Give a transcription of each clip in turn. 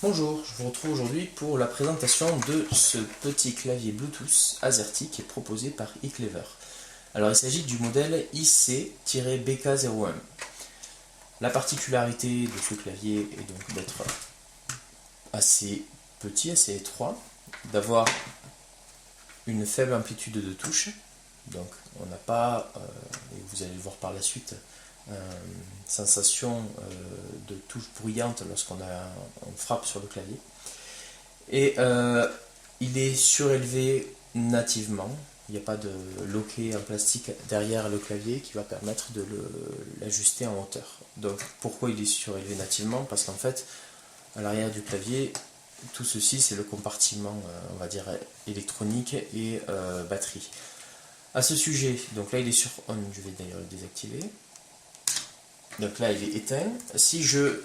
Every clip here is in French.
Bonjour, je vous retrouve aujourd'hui pour la présentation de ce petit clavier Bluetooth AZERTY qui est proposé par eClever. Alors il s'agit du modèle IC-BK01. La particularité de ce clavier est donc d'être assez petit, assez étroit, d'avoir une faible amplitude de touche. Donc on n'a pas, et vous allez le voir par la suite, sensation de touche bruyante lorsqu'on frappe sur le clavier. Et il est surélevé nativement. Il n'y a pas de loquet en plastique derrière le clavier qui va permettre de l'ajuster en hauteur. Donc pourquoi il est surélevé nativement? Parce qu'en fait, à l'arrière du clavier, tout ceci c'est le compartiment, on va dire, électronique et batterie. À ce sujet, donc là il est sur on, je vais d'ailleurs le désactiver. Donc là il est éteint. Si je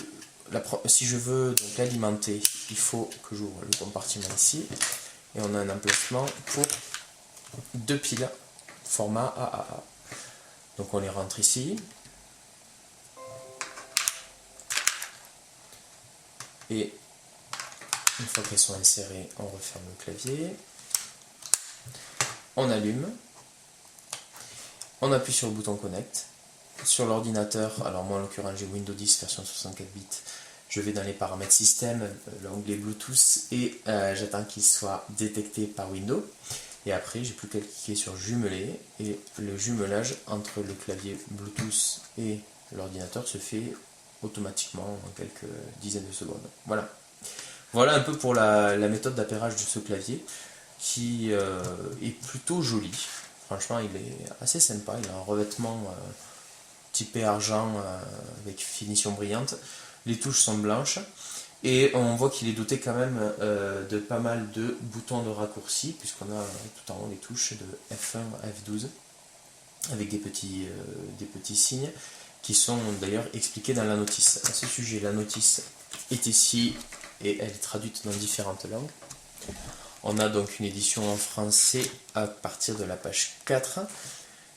veux donc l'alimenter, il faut que j'ouvre le compartiment ici. Et on a un emplacement pour deux piles format AAA. Donc on les rentre ici. Et une fois qu'elles sont insérées, on referme le clavier. On allume. On appuie sur le bouton Connect. Sur l'ordinateur, alors moi en l'occurrence j'ai Windows 10 version 64 bits, je vais dans les paramètres système, l'onglet Bluetooth, et j'attends qu'il soit détecté par Windows. Et après, j'ai plus qu'à cliquer sur jumeler, et le jumelage entre le clavier Bluetooth et l'ordinateur se fait automatiquement en quelques dizaines de secondes. Voilà. Voilà un peu pour la méthode d'appairage de ce clavier, qui est plutôt joli. Franchement, il est assez sympa, il a un revêtement typé argent avec finition brillante. Les touches sont blanches et on voit qu'il est doté quand même de pas mal de boutons de raccourci, puisqu'on a tout en haut les touches de F1 à F12 avec des petits signes qui sont d'ailleurs expliqués dans la notice. À ce sujet, la notice est ici et elle est traduite dans différentes langues. On a donc une édition en français à partir de la page 4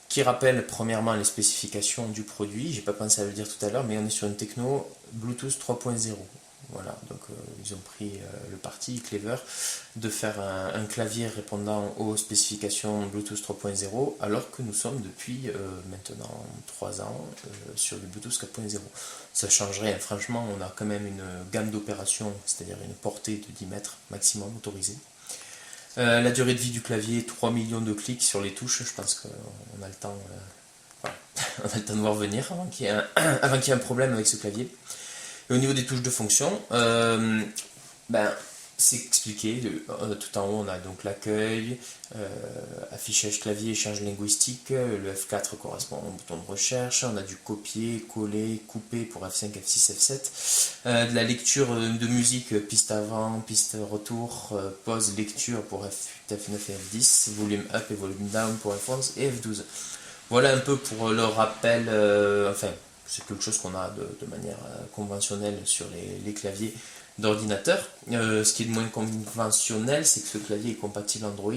qui rappelle premièrement les spécifications du produit. J'ai pas pensé à le dire tout à l'heure, mais on est sur une techno Bluetooth 3.0. Voilà, donc ils ont pris le parti, eClever, de faire un clavier répondant aux spécifications Bluetooth 3.0, alors que nous sommes depuis maintenant 3 ans sur du Bluetooth 4.0. Ça change rien, franchement, on a quand même une gamme d'opérations, c'est-à-dire une portée de 10 mètres maximum autorisée. La durée de vie du clavier, 3 millions de clics sur les touches, je pense qu'on a le temps, on a le temps de voir venir avant qu'il y ait un problème avec ce clavier. Et au niveau des touches de fonction, c'est expliqué. Tout en haut, on a donc l'accueil, affichage clavier, échange linguistique. Le F4 correspond au bouton de recherche. On a du copier, coller, couper pour F5, F6, F7. De la lecture de musique, piste avant, piste retour, pause, lecture pour F8, F9 et F10. Volume up et volume down pour F11 et F12. Voilà un peu pour le rappel. C'est quelque chose qu'on a de manière conventionnelle sur les claviers d'ordinateur. Ce qui est moins conventionnel, c'est que ce clavier est compatible Android,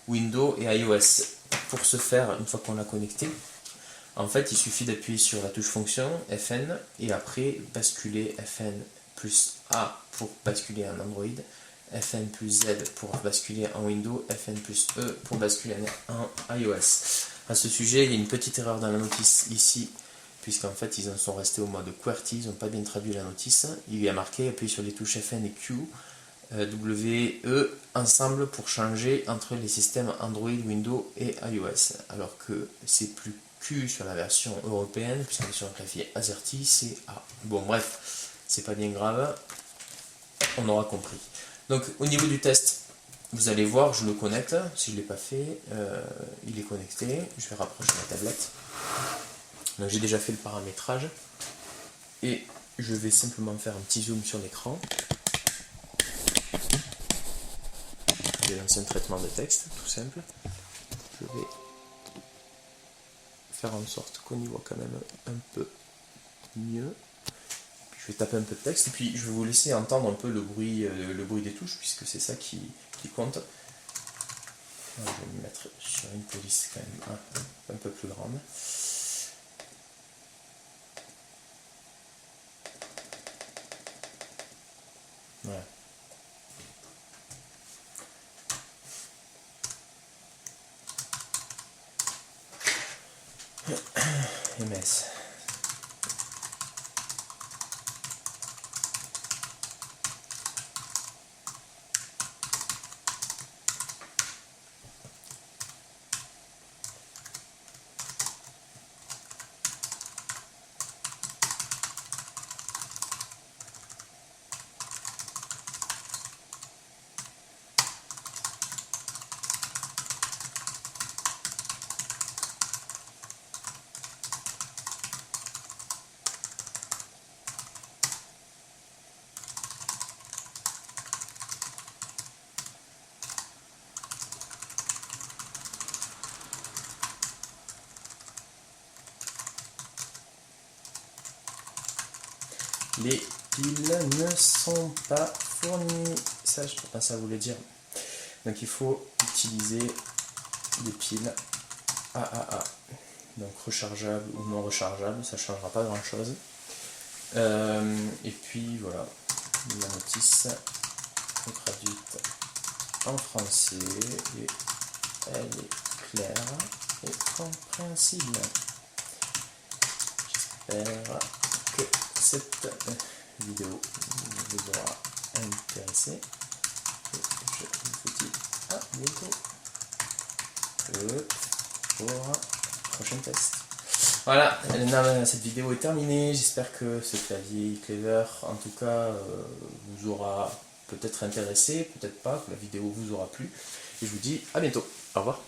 Windows et iOS. Pour ce faire, une fois qu'on l'a connecté, en fait, il suffit d'appuyer sur la touche fonction FN et après basculer FN plus A pour basculer en Android, FN plus Z pour basculer en Windows, FN plus E pour basculer en iOS. À ce sujet, il y a une petite erreur dans la notice ici, puisqu'en fait ils en sont restés au mode QWERTY, ils n'ont pas bien traduit la notice. Il y a marqué appuyez sur les touches FN et Q, W, E ensemble pour changer entre les systèmes Android, Windows et iOS, alors que c'est plus Q sur la version européenne, puisqu'on est sur un clavier AZERTY, c'est A. Bon bref, c'est pas bien grave, on aura compris. Donc au niveau du test, vous allez voir, je le connecte, si je ne l'ai pas fait, il est connecté, je vais rapprocher la tablette. Donc j'ai déjà fait le paramétrage et je vais simplement faire un petit zoom sur l'écran. Je vais lancer un traitement de texte, tout simple. Je vais faire en sorte qu'on y voit quand même un peu mieux. Puis je vais taper un peu de texte et puis je vais vous laisser entendre un peu le bruit des touches puisque c'est ça qui compte. Je vais me mettre sur une police quand même un peu plus grande. Ouais. MS. Les piles ne sont pas fournies. Ça, je pense que ça voulait dire. Donc il faut utiliser des piles AAA. Donc rechargeables ou non rechargeables, ça ne changera pas grand chose. Et puis voilà, la notice est traduite en français et elle est claire et compréhensible. J'espère que cette vidéo vous aura intéressé et je vous dis à bientôt pour un prochain test. Voilà, cette vidéo est terminée. J'espère que ce clavier Clever en tout cas vous aura peut-être intéressé, peut-être pas, que la vidéo vous aura plu et je vous dis à bientôt. Au revoir.